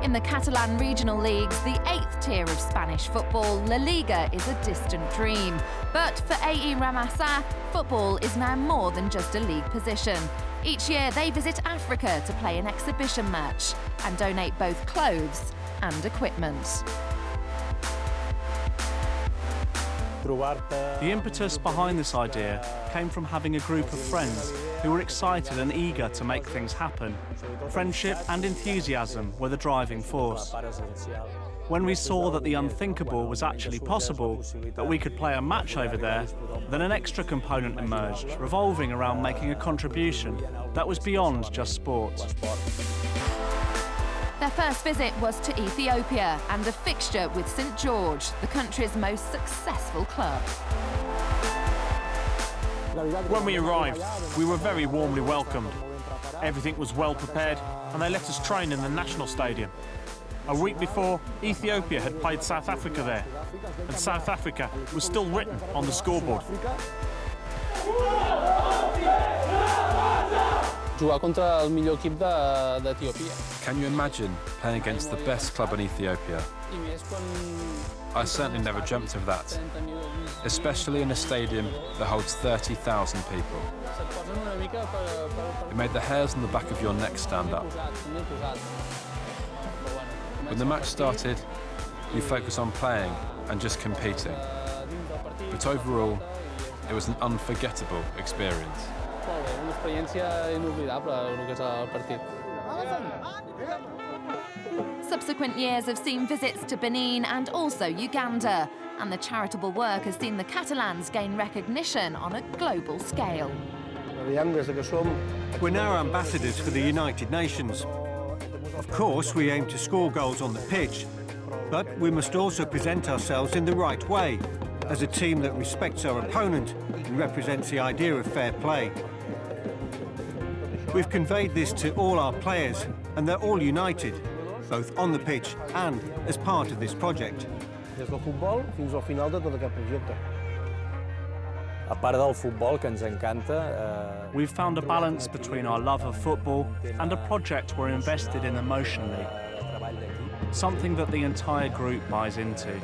In the Catalan regional leagues, the 8th tier of Spanish football, La Liga is a distant dream. But for AE Ramassà, football is now more than just a league position. Each year they visit Africa to play an exhibition match and donate both clothes and equipment. The impetus behind this idea came from having a group of friends who were excited and eager to make things happen. Friendship and enthusiasm were the driving force. When we saw that the unthinkable was actually possible, that we could play a match over there, then an extra component emerged, revolving around making a contribution that was beyond just sport. Their first visit was to Ethiopia and a fixture with St George, the country's most successful club. When we arrived, we were very warmly welcomed. Everything was well prepared and they let us train in the national stadium. A week before, Ethiopia had played South Africa there, and South Africa was still written on the scoreboard. Can you imagine playing against the best club in Ethiopia? I certainly never dreamt of that, especially in a stadium that holds 30,000 people. It made the hairs on the back of your neck stand up. When the match started, you focus on playing and just competing. But overall, it was an unforgettable experience. Subsequent years have seen visits to Benin and also Uganda, and the charitable work has seen the Catalans gain recognition on a global scale. We're now ambassadors for the United Nations. Of course, we aim to score goals on the pitch, but we must also present ourselves in the right way, as a team that respects our opponent and represents the idea of fair play. We've conveyed this to all our players, and they're all united, both on the pitch and as part of this project. We've found a balance between our love of football and a project we're invested in emotionally, something that the entire group buys into.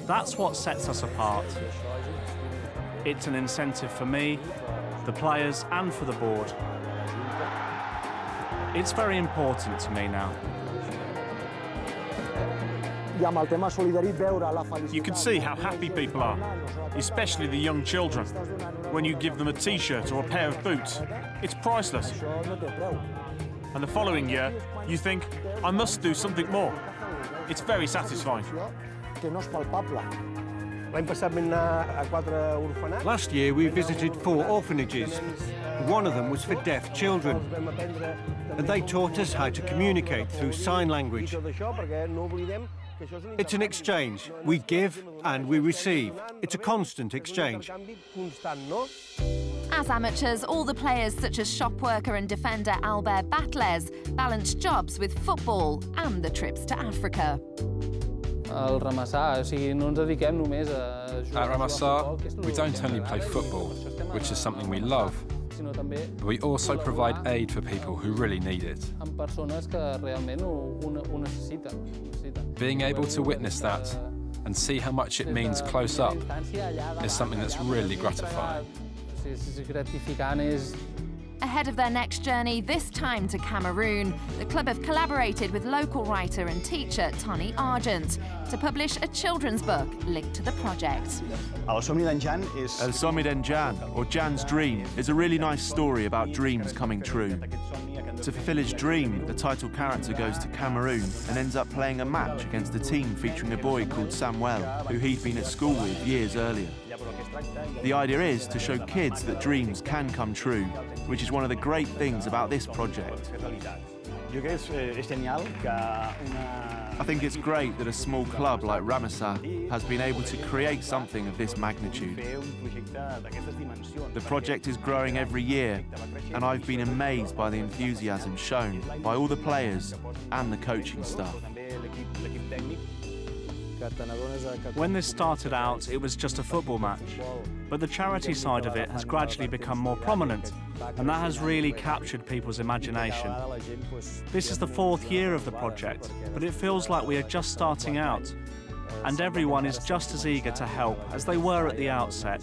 That's what sets us apart. It's an incentive for me, the players, and for the board. It's very important to me now. You can see how happy people are, especially the young children. When you give them a t-shirt or a pair of boots, it's priceless. And the following year, you think, I must do something more. It's very satisfying. Last year we visited 4 orphanages. One of them was for deaf children, and they taught us how to communicate through sign language. It's an exchange. We give and we receive. It's a constant exchange. As amateurs, all the players such as shop worker and defender Albert Batles balance jobs with football and the trips to Africa. At Ramassà, we don't only play football, which is something we love, but we also provide aid for people who really need it. Being able to witness that and see how much it means close up is something that's really gratifying. Ahead of their next journey, this time to Cameroon, the club have collaborated with local writer and teacher Tony Argent to publish a children's book linked to the project. El somni d'en Jan, or Jan's Dream, is a really nice story about dreams coming true. To fulfill his dream, the title character goes to Cameroon and ends up playing a match against a team featuring a boy called Samuel, who he'd been at school with years earlier. The idea is to show kids that dreams can come true, which is one of the great things about this project. I think it's great that a small club like Ramassà has been able to create something of this magnitude. The project is growing every year, and I've been amazed by the enthusiasm shown by all the players and the coaching staff. When this started out, it was just a football match, but the charity side of it has gradually become more prominent, and that has really captured people's imagination. This is the 4th year of the project, but it feels like we are just starting out, and everyone is just as eager to help as they were at the outset.